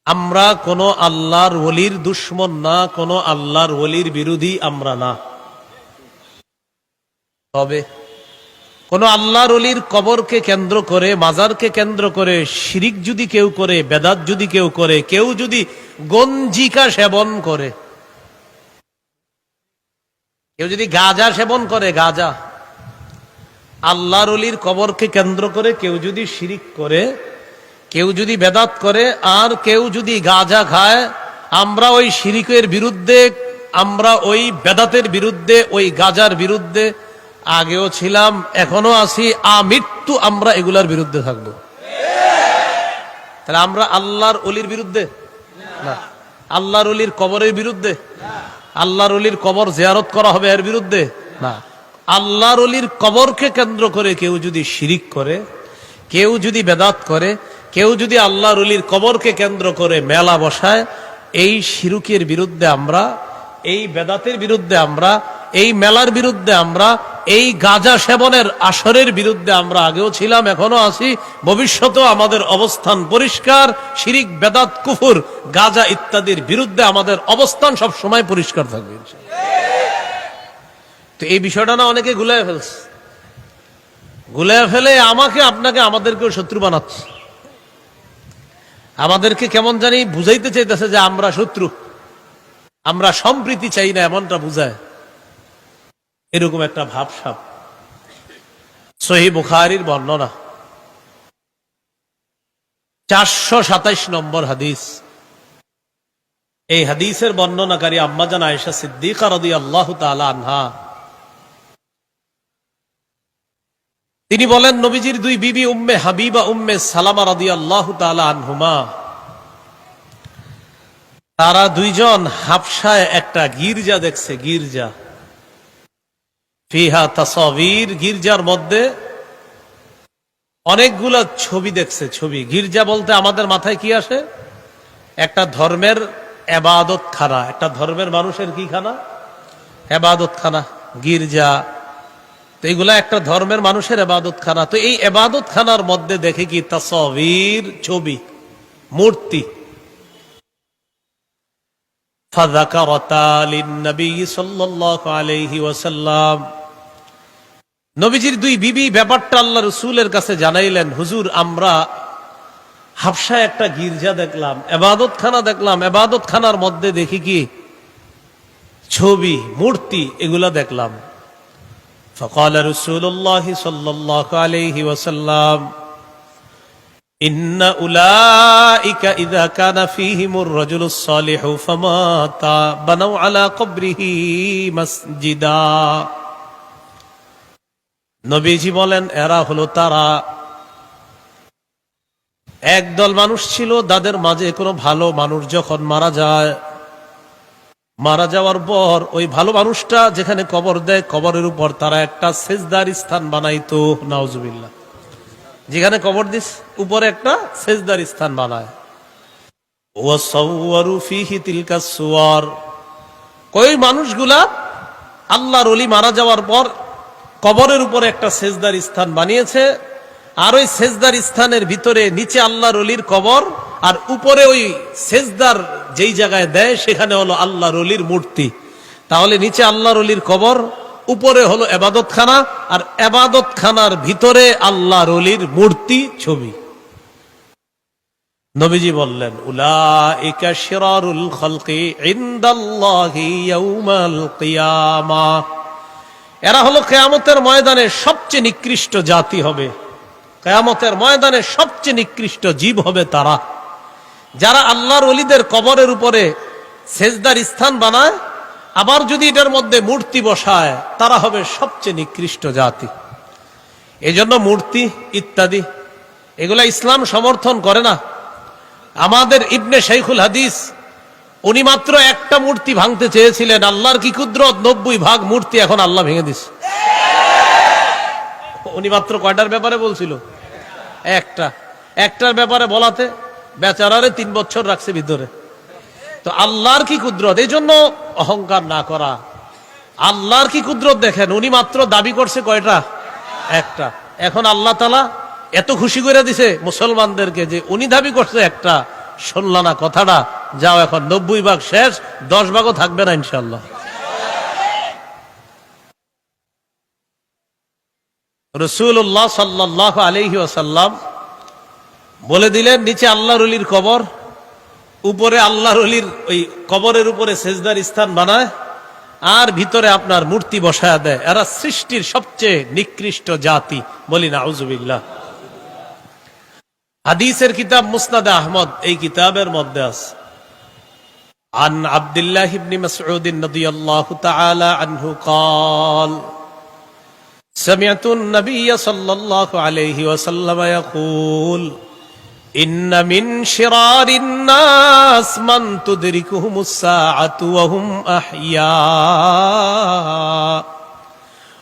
আমরা কোন আল্লাহর ওলির দুশ্মন না, কোন আল্লাহর ওলির বিরোধী আমরা না। তবে কোন আল্লাহর ওলির কবরকে কেন্দ্র করে, মাজারকে কেন্দ্র করে শিরিক যদি কেউ করে, বেদাত যদি কেউ করে, কেউ যদি গঞ্জিকা সেবন করে, কেউ যদি গাঁজা সেবন করে, গাঁজা, আল্লাহর ওলির কবরকে কেন্দ্র করে কেউ যদি শিরিক করে, কেউ যদি বেদাত করে, আর কেউ যদি গাঁজা খায়, আমরা ওই শিরিকের বিরুদ্ধে, আমরা ওই বেদাতের বিরুদ্ধে, ওই গাঁজার বিরুদ্ধে আগেও ছিলাম, এখনো আছি, আমৃত্যু আমরা এগুলার বিরুদ্ধে থাকবো। তাহলে আমরা আল্লাহর ওলির বিরুদ্ধে না, আল্লাহর ওলির কবরের বিরুদ্ধে, আল্লাহর ওলির কবর জিয়ারত করা হবে এর বিরুদ্ধে না। আল্লাহর ওলির কবরকে কেন্দ্র করে কেউ যদি শিরিক করে, কেউ যদি বেদাত করে, কেউ যদি আল্লাহর ওলির কবরকে কেন্দ্র করে মেলা বসায়, এই শিরকের বিরুদ্ধে আমরা, এই বেদাতের বিরুদ্ধে আমরা, এই মেলার বিরুদ্ধে আমরা, এই গাঁজা সেবনের আসরের বিরুদ্ধে আমরা আগেও ছিলাম, এখনো আছি, ভবিষ্যতেও আমাদের অবস্থান পরিষ্কার। শিরিক, বেদাত, কুফর, গাঁজা ইত্যাদির বিরুদ্ধে আমাদের অবস্থান সব সময় পরিষ্কার থাকবে। তো এই বিষয়টা না অনেকে গুলায় ফেলছে, গুলায় ফেলে আমাকে, আপনাকে, আমাদেরকেও শত্রু বানাচ্ছে। আমাদেরকে কেমন জানি বুঝাইতে চাইতেছে যে আমরা শত্রু, আমরা সম্প্রীতি চাই না, এমনটা বুঝায়, এরকম একটা ভাবসাব। সহিহ বুখারীর বর্ণনা 427 নম্বর হাদিস। এই হাদিসের বর্ণনাকারী আম্মাজান আয়েশা সিদ্দিকা রাদিয়াল্লাহু তাআলা আনহা, তিনি বলেন, নবীজির দুই বিবি উম্মে হাবিবা, উম্মে সালামা রাদিয়াল্লাহু তাআলা আনহুমা, তারা দুইজন হাবশায় একটা গির্জা দেখছে, গির্জা, ফিহা তাসাবির, গির্জার মধ্যে অনেকগুলা ছবি দেখছে। ছবি, গির্জা বলতে আমাদের মাথায় কি আসে? একটা ধর্মের ইবাদত খানা, একটা ধর্মের মানুষের কি খানা? ইবাদত খানা, গির্জা। তো এইগুলা একটা ধর্মের মানুষের ইবাদত খানা। তো এই ইবাদত খানার মধ্যে দেখে কি? তাসাবির, ছবি, মূর্তি। ফাযাকারাতা লিন-নবী সাল্লাল্লাহু আলাইহি ওয়াসাল্লাম, নবীজির দুই বিবি ব্যাপারটা আল্লাহ রাসূলের কাছে জানাইলেন, হুজুর, আমরা হাবশায় একটা গির্জা দেখলাম, ইবাদত খানা দেখলাম, ইবাদত খানার মধ্যে দেখি কি? ছবি, মূর্তি, এগুলা দেখলাম। فقال رسول الله صلى الله عليه وسلم إن أولئك إذا كان فيهم الرجل الصالح فمات بنوا على قبره مسجدا। নবীজি বলেন, এরা হলো তারা, একদল মানুষ ছিল, তাদের মাঝে কোনো ভালো মানুষ যখন মারা যায়, মারা যাওয়ার পর ওই ভালো মানুষটা যেখানে কবর দেয়, কবরের উপর তারা একটা সেজদার স্থান বানাইতো। নাউজুবিল্লাহ, যেখানে কবর দিস উপরে একটা সেজদার স্থান বানায়। ওয়াসাওয়ারু ফিহি তিলকা সুওয়ার, ওই মানুষগুলা আল্লাহর ওলি মারা যাওয়ার পর কবরের উপরে একটা সেজদার স্থান বানিয়েছে, আর ওই সেজদার স্থানের ভিতরে নিচে আল্লাহর ওলির কবর, আর উপরে ওই সেজদার যেই জায়গায় দেয় সেখানে হলো আল্লাহর ওলির মূর্তি। তাহলে নিচে আল্লাহর ওলির কবর, উপরে হলো ইবাদত খানা, আর ইবাদত খানার ভিতরে আল্লাহর ওলির মূর্তি, ছবি। নবীজি বললেন, উলাইকা শিরারুল খালকি ইনদাল্লাহি ইয়াউমাল কিয়ামাহ, এরা হলো কিয়ামতের ময়দানে সবচেয়ে নিকৃষ্ট জাতি হবে, কিয়ামতের ময়দানে সবচেয়ে নিকৃষ্ট জীব হবে তারা, যারা আল্লাহর ওলিদের কবরের উপরে সেজদার স্থান বানায়, আবার যদি এটার মধ্যে মূর্তি বসায়, তারা হবে সবচেয়ে নিকৃষ্ট জাতি। এজন্য মূর্তি ইত্যাদি এগুলা ইসলাম সমর্থন করে না। আমাদের ইবনে শাইখুল হাদিস, উনি মাত্র একটা মূর্তি ভাঙতে চেয়েছিলেন, আল্লাহর কি কুদরত, 90 ভাগ মূর্তি এখন আল্লাহ ভেঙে দিছে। উনি মাত্র কয়টার ব্যাপারে বলছিল? একটার ব্যাপারে বলাতে বেচারারে 3 বছর রাখছে ভিতরে। তো আল্লাহর কি কুদরত, এই জন্য অহংকার না করা। আল্লাহর কি কুদরত দেখেন, উনি মাত্র দাবি করছে কয়টা? একটা। এখন আল্লাহ তাআলা এত খুশি করে দিছে মুসলমানদেরকে যে উনি দাবি করছে একটা, শুনলা না কথাটা, যাও এখন 90 ভাগ শেষ, 10 ভাগও থাকবে না ইনশাআল্লাহ। রাসূলুল্লাহ সাল্লাল্লাহু আলাইহি ওয়াসাল্লাম বলে দিলেন, নিচে আল্লাহর ওলির কবর, উপরে আল্লাহর ওলির ওই কবরের উপরে সেজদার স্থান বানায়, আর ভিতরে আপনার মূর্তি বসায়া দেয়। এরা সৃষ্টির সবচেয়ে নিকৃষ্ট জাতি, বলি নাউযুবিল্লাহ। হাদিসের কিতাব মুসনাদ আহমদ, এই কিতাবের মধ্যে আছে আন আব্দুল্লাহ ইবনে মাসউদ রাদিয়াল্লাহু তাআলা আনহু قال سمعت النبي صلى الله عليه وسلم يقول إن من شرار الناس من تدركهم الساعة وهم أحياء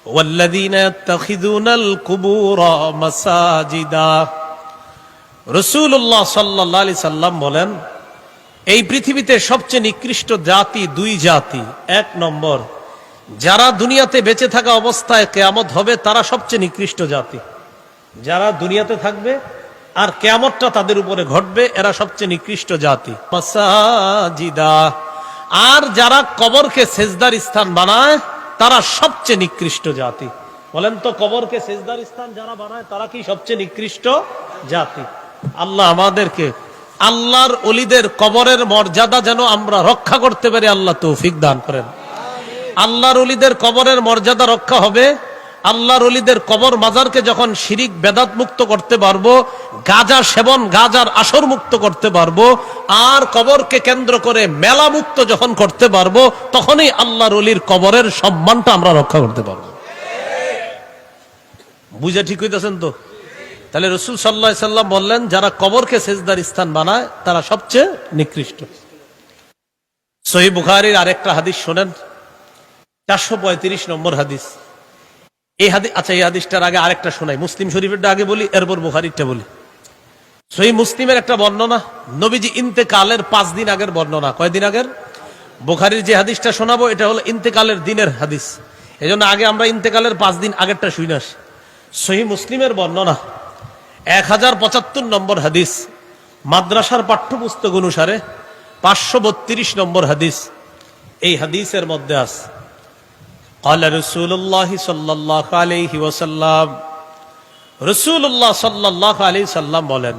والذين يتخذون القبور مساجدا। রাসূলুল্লাহ সাল্লাল্লাহু আলাইহি সাল্লাম বলেন, এই পৃথিবীতে সবচেয়ে নিকৃষ্ট জাতি দুই জাতি। এক নম্বর, যারা দুনিয়াতে বেঁচে থাকা অবস্থায় কিয়ামত হবে তারা সবচেয়ে নিকৃষ্ট জাতি। যারা দুনিয়াতে থাকবে আর কিয়ামতটা তাদের উপরে ঘটবে, এরা সবচেয়ে নিকৃষ্ট জাতি। মাসাজিদা, আর যারা কবরকে সেজদার স্থান বানায় তারা সবচেয়ে নিকৃষ্ট জাতি। বলেন তো, কবরকে সেজদার স্থান যারা বানায় তারা কি সবচেয়ে নিকৃষ্ট জাতি? আল্লাহ আমাদেরকে আল্লাহর ওলিদের কবরের মর্যাদা যেন আমরা রক্ষা করতে পারি, আল্লাহ তৌফিক দান করেন। আল্লাহর ওলিদের কবরের মর্যাদা রক্ষা হবে, আল্লাহর ওলিদের কবর মাজারকে যখন শিরিক বেদাত মুক্ত করতে পারবো, গাঁজা সেবন গাঁজার আসর মুক্ত করতে পারবো, আর কবরকে কেন্দ্র করে মেলা মুক্ত যখন করতে পারবো, তখনই আল্লাহর ওলির কবরের সম্মানটা আমরা রক্ষা করতে পারবো। বুঝা ঠিক হইতেছেন তো? তাহলে রাসূল সাল্লাল্লাহু আলাইহি সাল্লাম বললেন, যারা কবরকে সেজদার স্থান বানায় তারা সবচেয়ে নিকৃষ্ট। সহিহ বুখারীর আরেকটা হাদিস শোনেন, 435 নম্বর হাদিস। এই হাদিস, আচ্ছা এই হাদিসটার আগে আরেকটা শোনাই, মুসলিম শরীফেরটা আগে বলি, এরপর বুখারীরটা বলি। সহিহ মুসলিমের একটা বর্ণনা, নবীজি ইন্তেকালের 5 দিন আগের বর্ণনা। কয়দিন আগের? বুখারীর যে হাদিসটা শোনাবো এটা হলো ইন্তেকালের দিনের হাদিস, এজন্য আগে আমরা ইন্তেকালের 5 দিন আগেরটা শুনে আসি। সহিহ মুসলিমের বর্ণনা 1075 নম্বর হাদিস, মাদ্রাসার পাঠ্যপুস্তক অনুসারে 532 নম্বর হাদিস। এই হাদিসের মধ্যে আছে, قال رسول الله صلى الله عليه وسلم, রাসূলুল্লাহ সাল্লাল্লাহু আলাইহি সাল্লাম বলেন,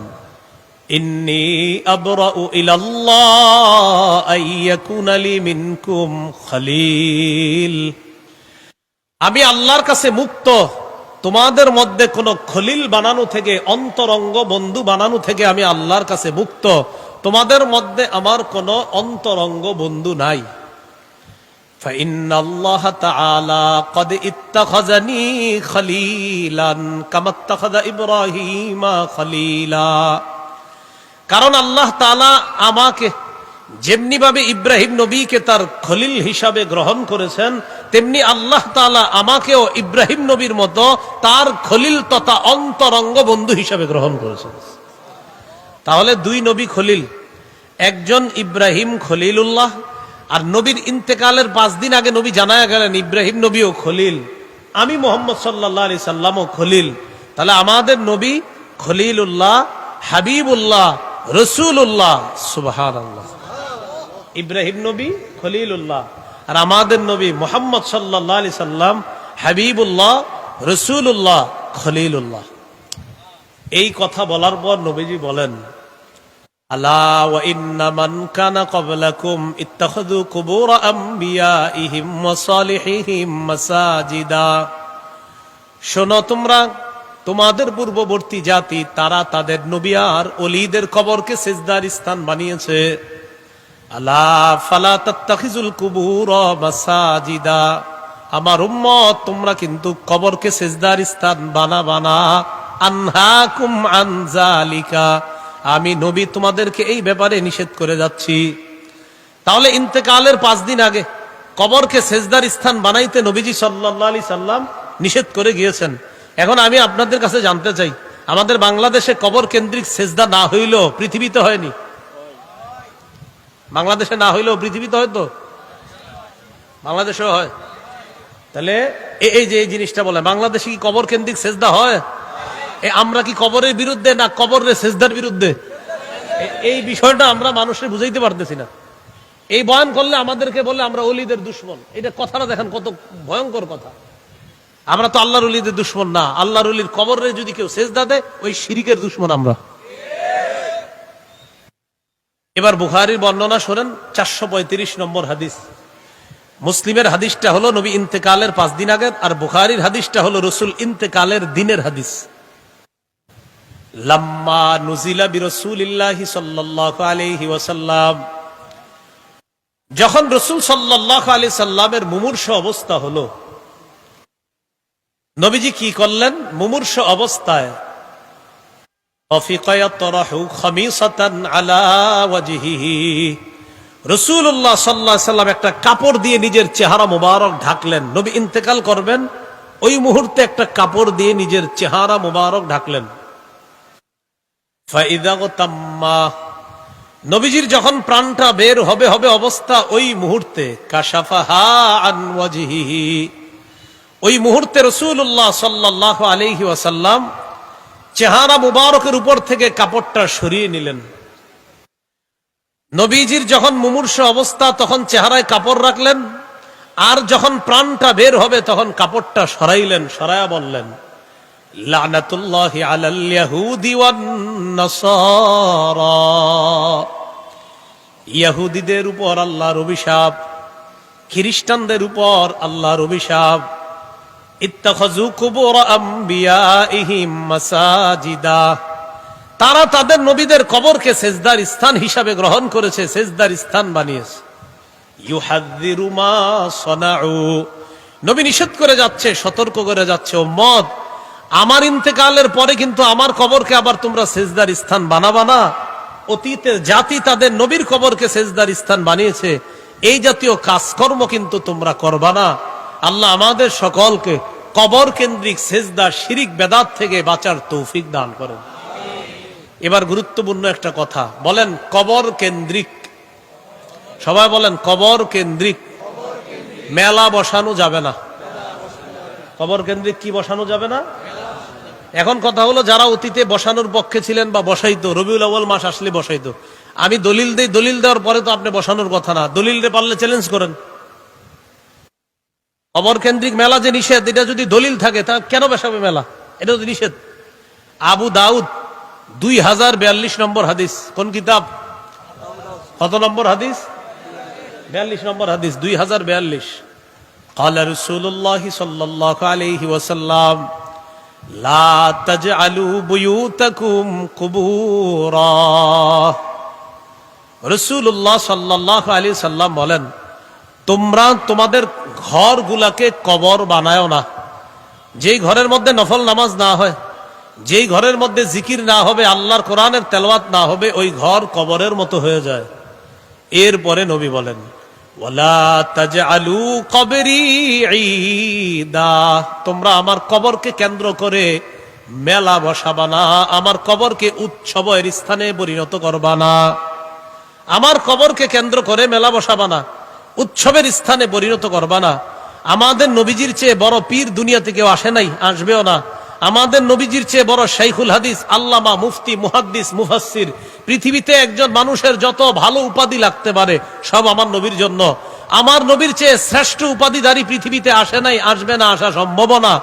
ইন্নী আবরাউ ইলাল্লাহ আইয়াকুনা লি মিনকুম খলিল, আমি আল্লাহর কাছে মুক্ত তোমাদের মধ্যে কোন খলিল বানানো থেকে, অন্তরঙ্গ বন্ধু বানানো থেকে আমি আল্লাহর কাছে মুক্ত। তোমাদের মধ্যে আমার কোন অন্তরঙ্গ বন্ধু নাই। فإن الله تعالى قد اتخذني خليلا كما اتخذ إبراهيم خليلا, কারণ আল্লাহ তাআলা আমাকে যেমনি ভাবে ইব্রাহিম নবীকে তার খলিল হিসাবে গ্রহণ করেছেন, তেমনি আল্লাহ তাআলা আমাকেও ইব্রাহিম নবীর মতো তার খলিল তথা অন্তরঙ্গ বন্ধু হিসাবে গ্রহণ করেছেন। তাহলে দুই নবী খলিল, একজন ইব্রাহিম খলিলুল্লাহ, আর নবীর ইন্তেকালের 5 দিন আগে নবী জানায়া গেলেন ইব্রাহিম নবীও খলিল, আমি মুহাম্মদ সাল্লাল্লাহু আলাইহি সাল্লামও খলিল। তাহলে আমাদের নবী খলিলুল্লাহ, হাবিবুল্লাহ, রাসূলুল্লাহ। সুবহানাল্লাহ। ইব্রাহিম নবী খলিলুল্লাহ, আর আমাদের নবী মুহাম্মদ সাল্লাল্লাহু আলাইহি সাল্লাম হাবিবুল্লাহ, রাসূলুল্লাহ, খলিলুল্লাহ। এই কথা বলার পর নবীজি বলেন, আলা ওয়া ইন্না মান কানা ক্বাবলাকুম ইত্তাখাযু কুবুর আমবিয়াইহিম ওয়া সালিহিহিম মাসাজিদা, শোনো তোমরা, তোমাদের পূর্ববর্তী জাতি তারা তাদের নবী আর ওলিদের কবরকে সিজদার স্থান বানিয়েছে। আলা ফালা তাত্তাখিজুল কুবুর মাসাজিদা, আমার উম্মত তোমরা কিন্তু কবরকে সিজদার স্থান বানাবা না। আনহাকুম আন যালিকা, আমি নবী তোমাদেরকে এই ব্যাপারে নিষেধ করে যাচ্ছি। তাহলে ইন্তেকালের 5 দিন আগে কবরকে সেজদার স্থান বানাইতে নবীজি সাল্লাল্লাহু আলাইহি সাল্লাম নিষেধ করে গিয়েছেন। এখন আমি আপনাদের কাছে জানতে চাই, আমাদের বাংলাদেশে কবর কেন্দ্রিক সেজদা না হইলেও পৃথিবীতে হয়নি? বাংলাদেশে না হইলেও পৃথিবীতে হয়তো, বাংলাদেশেও হয়। তাহলে এই যে এই জিনিসটা বলে, বাংলাদেশে কি কবর কেন্দ্রিক সেজদা হয়? আমরা কি কবরের বিরুদ্ধে না কবরের সেজদার বিরুদ্ধে? এই বিষয়টা আমরা মানুষের বুঝাইতে পারতেছি না। এই বয়ান করলে আমাদেরকে বলে আমরা ওলিদের দুশ্মন। এটা কথাটা দেখেন কত ভয়ঙ্কর কথা। আমরা তো আল্লাহর ওলিদের দুশ্মন না। আল্লাহর ওলির কবরে যদি কেউ সেজদা দেয় ওই শিরিকের দুশ্মন আমরা। এবার বুখারীর বর্ণনা শোনেন, 435 নম্বর হাদিস। মুসলিমের হাদিসটা হলো নবী ইন্তেকালের 5 দিন আগের, আর বুখারীর হাদিসটা হলো রাসূল ইন্তেকালের দিনের হাদিস। লাম্মা নুজিলা বিরাসূলিল্লাহি সাল্লাল্লাহু আলাইহি ওয়াসাল্লাম, যখন রাসূল সাল্লাল্লাহু আলাইহি সাল্লামের মুমূর্ষ অবস্থা হলো, নবীজি কি করলেন? মুমূর্ষ অবস্থায় রাসূলুল্লাহ সাল্লাল্লাহু আলাইহি সাল্লাম একটা কাপড় দিয়ে নিজের চেহারা মোবারক ঢাকলেন। নবী ইন্তেকাল করবেন, ওই মুহূর্তে একটা কাপড় দিয়ে নিজের চেহারা মোবারক ঢাকলেন। নবীজির যখন প্রাণটা বের হবে অবস্থা, ওই মুহূর্তে কাশাফাহা আন ওয়াজহিহি, ওই মুহূর্তে রাসূলুল্লাহ সাল্লাল্লাহু আলাইহি ওয়াসাল্লাম চেহারা মুবারকের উপর থেকে কাপড়টা সরিয়ে নিলেন। নবীজির যখন মুমূর্ষ অবস্থা তখন চেহারায় কাপড় রাখলেন, আর যখন প্রাণটা বের হবে তখন কাপড়টা সরাইলেন, সরায়া বললেন লানাতুল্লাহি আলাল ইয়াহুদি ওয়ান নাসারা, ইহুদিদের উপর আল্লাহর অভিশাপ, খ্রিস্টানদের উপর আল্লাহর অভিশাপ। ইত্তাখাযু কুবুর আমবিয়াইহিম মাসাজিদা, তারা তাদের নবীদের কবরকে সেজদার স্থান হিসাবে গ্রহণ করেছে, সেজদার স্থান বানিয়েছে। ইউহাযযিরু মা সানাউ, নবী নিষেধ করে যাচ্ছে, সতর্ক করে যাচ্ছে, উম্মত আমার ইন্তেকালের পরে কিন্তু আমার কবরকে আবার তোমরা সেজদার স্থান বানাবা না। অতীতের জাতি তাদের নবীর কবরকে সেজদার স্থান বানিয়েছে, এই জাতীয় কাজকর্ম কিন্তু তোমরা করবা না। আল্লাহ আমাদের সকলকে কবর কেন্দ্রিক সেজদা, শিরিক, বেদাত থেকে বাঁচার তৌফিক দান করেন। এবার গুরুত্বপূর্ণ একটা কথা বলেন, কবর কেন্দ্রিক, সবাই বলেন কবর কেন্দ্রিক মেলা বসানো যাবে না। কবর কেন্দ্রিক কি বসানো যাবে না? এখন কথা হলো, যারা অতীতে বসানোর পক্ষে ছিলেন বা বসাইতো, রবিউল আউয়াল মাস আসলে বসাইতো, আমি দলিল দেই, দলিল দেওয়ার পরে তো আপনি বসানোর কথা না, দলিল দিয়ে পারলে চ্যালেঞ্জ করেন। কবর কেন্দ্রিক মেলা যে নিষেধ, এটা যদি দলিল থাকে তা কেন বসাবে মেলা? এটা তো নিষেধ। আবু দাউদ 2042 নম্বর হাদিস, কোন কিতাব? কত নম্বর হাদিস? 42 নম্বর হাদিস, 2042। قال رسول الله صلى الله عليه وسلم لا تجعلوا بيوتكم قبورا, রাসূলুল্লাহ সাল্লাল্লাহু আলাইহি সাল্লাম বলেন, তোমরা তোমাদের ঘরগুলাকে কবর বানায়ো না। যেই ঘরের মধ্যে নফল নামাজ না হয়, যেই ঘরের মধ্যে জিকির না হবে, আল্লাহর কোরআনের তেলাওয়াত না হবে, ওই ঘর কবরের মতো হয়ে যায়। এরপরে নবী বলেন ওয়ালা তাজআলু কবরি ঈদা, তোমরা আমার কবরকে কেন্দ্র করে মেলা বসাবা না, আমার কবরকে উৎসবের স্থানে পরিণত করবা না। আমার কবরকে কেন্দ্র করে মেলা বসাবা না, উৎসবের স্থানে পরিণত করবা না। আমাদের নবীজির চেয়ে বড় পীর দুনিয়াতে কেউ আসে নাই, আসবেও না। আমাদের নবীজির চেয়ে বড় শাইখুল হাদিস, আল্লামা, মুফতি, মুহাদ্দিস, মুফাসসির, পৃথিবীতে একজন মানুষের যত ভালো উপাধি লাগতে পারে সব আমার নবীর জন্য। আমার নবীর চেয়ে শ্রেষ্ঠ উপাধিধারী পৃথিবীতে আসে নাই, আসবে না, আসা সম্ভব না।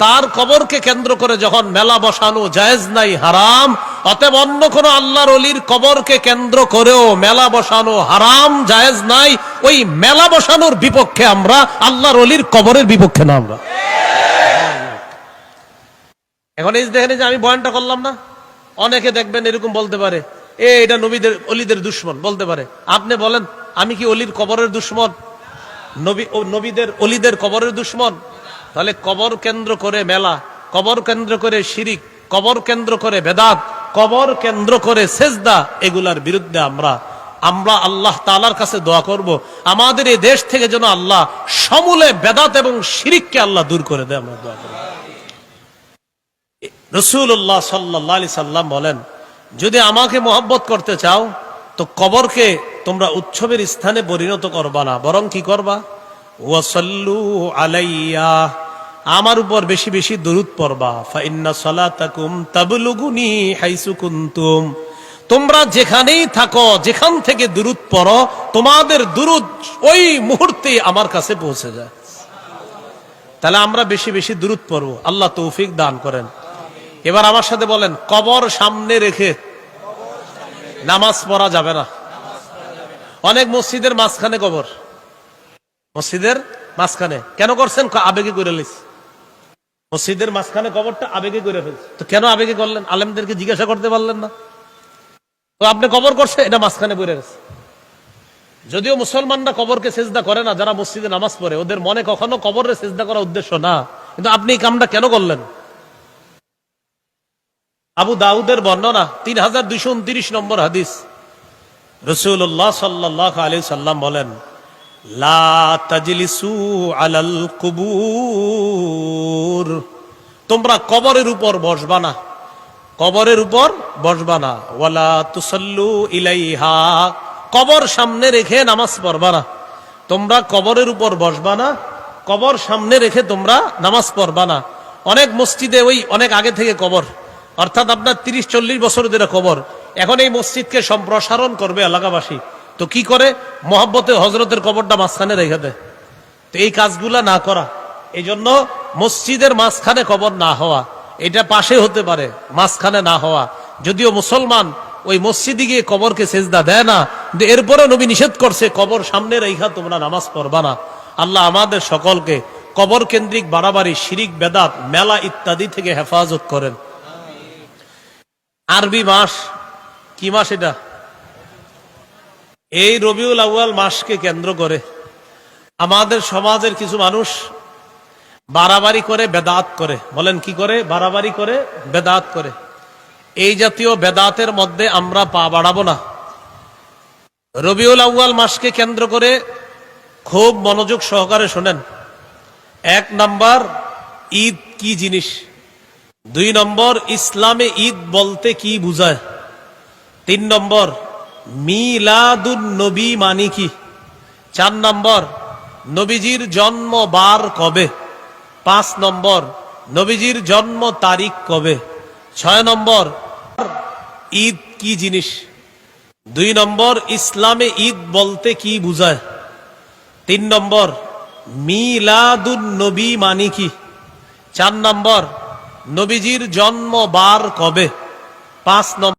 তার কবরকে কেন্দ্র করে যখন মেলা বসানো জায়েজ নাই, হারাম, অতএব অন্য কোন আল্লাহর ওলির কবরকে কেন্দ্র করেও মেলা বসানো হারাম, জায়েজ নাই। ওই মেলা বসানোর বিপক্ষে আমরা, আল্লাহর ওলির কবরের বিপক্ষে না আমরা। এখন এই দেখেন যে আমি বয়ানটা করলাম না, অনেকে দেখবেন এরকম বলতে পারে, এটা নবীদের অলিদের দুশ্মন বলতে পারে। আপনি বলেন, আমি কি অলির কবরের দুশ্মন? নবীদের অলিদের কবরের দুশ্মন? তাহলে কবর কেন্দ্র করে মেলা, কবর কেন্দ্র করে শিরিক, কবর কেন্দ্র করে বেদাত, কবর কেন্দ্র করে সেজদা, এগুলার বিরুদ্ধে আমরা আল্লাহ তাআলার কাছে দোয়া করব, আমাদের এই দেশ থেকে যেন আল্লাহ সমূলে বেদাত এবং শিরিককে আল্লাহ দূর করে দেয়। আমরা দোয়া করব। রাসূলুল্লাহ সাল্লাল্লাহু আলাইহি সাল্লাম বলেন, যদি আমাকে মহব্বত করতে চাও তো কবরকে তোমরা উৎসবের স্থানে পরিণত করবা না, বরং কি করবা? ওয়াসাল্লু আলাইয়া, আমার উপর বেশি বেশি দুরূদ পড়বা। ফা ইন্না সালাতাকুম তাবলুগুনি হাইসু কুনতুম, তোমরা যেখানেই থাকো, যেখান থেকে দুরূদ পড়ো, তোমাদের দুরূদ ওই মুহূর্তে আমার কাছে পৌঁছে যায়। তাহলে আমরা বেশি বেশি দুরূদ পড়বো, আল্লাহ তৌফিক দান করেন। এবার আমার সাথে বলেন, কবর সামনে রেখে নামাজ পড়া যাবে না। অনেক মসজিদের মাঝখানে কবর, মসজিদের মাঝখানে কেন করছেন? আবেগে করে লিস, মসজিদের মাঝখানে কবরটা আবেগে করে ফেলছে। তো কেন আবেগে করলেন? আলেমদেরকে জিজ্ঞাসা করতে পারলেন না? তো আপনি কবর করছে, এটা মাঝখানে পড়ে গেছে। যদিও মুসলমানরা কবরকে সেজদা করে না, যারা মসজিদে নামাজ পড়ে ওদের মনে কখনো কবরের সেজদা করার উদ্দেশ্য না, কিন্তু আপনি এই কামটা কেন করলেন? আবু দাউদের বর্ণনা 3229 নম্বর হাদিস, রাসূলুল্লাহ সাল্লাল্লাহু আলাইহি সাল্লাম বলেন, লা তাজলিসু আলাল কুবুর, তোমরা কবরের উপর বসবা না, কবরের উপর বসবা না। ওয়ালা তুসাল্লু ইলাইহা, কবর সামনে রেখে নামাজ পড়বা না। তোমরা কবরের উপর বসবা না, কবর সামনে রেখে তোমরা নামাজ পড়বা না। অনেক মসজিদে ওই অনেক আগে থেকে কবর, অর্থাৎ আপনার 30-40 বছর ধরে কবর। এখন এই মসজিদকে সম্প্রসারণ করবে এলাকাবাসী, তো কি করে? মহব্বতে হজরতের কবরটা মাঝখানে রেখে দেয়। তো এই কাজগুলা না করা, এই জন্য মসজিদের মাঝখানে কবর না হওয়া, এটা পাশে হতে পারে, মাঝখানে না হওয়া। যদিও মুসলমান ওই মসজিদে গিয়ে কবরকে সেজদা দেয় না, কিন্তু এরপরে নবী নিষেধ করছে কবর সামনে রেখা তোমরা নামাজ পড়বা না। আল্লাহ আমাদের সকলকে কবর কেন্দ্রিক বাড়াবাড়ি, শিরিক, বেদাত, মেলা ইত্যাদি থেকে হেফাজত করেন। আরবি মাস কি মাস? এটা এই রবিউল আউয়াল মাসকে কেন্দ্র করে আমাদের সমাজের কিছু মানুষ বাড়াবাড়ি করে, বেদাত করে। বলেন কি করে? বাড়াবাড়ি করে, বেদাত করে। এই জাতীয় বেদাতের মধ্যে আমরা পা বাড়াবো না। রবিউল আউয়াল মাসকে কেন্দ্র করে খুব মনোযোগ সহকারে শোনেন। 1 নাম্বার, ঈদ কি জিনিস। 2 নম্বর, ইসলামে ঈদ বলতে কি বুঝায়। 3 নম্বর, মিলাদুন নবী মানে কি। 4 নম্বর, নবীজির জন্ম বার কবে। 5 নম্বর, নবীজির জন্ম তারিখ কবে। 6 নম্বর, ঈদ কি জিনিস। 2 নম্বর, ইসলামে ঈদ বলতে কি বুঝায়। 3 নম্বর, মিলাদুন নবী মানে কি। 4 নম্বর, নবীজির জন্ম বার কবে। 5 নম্বর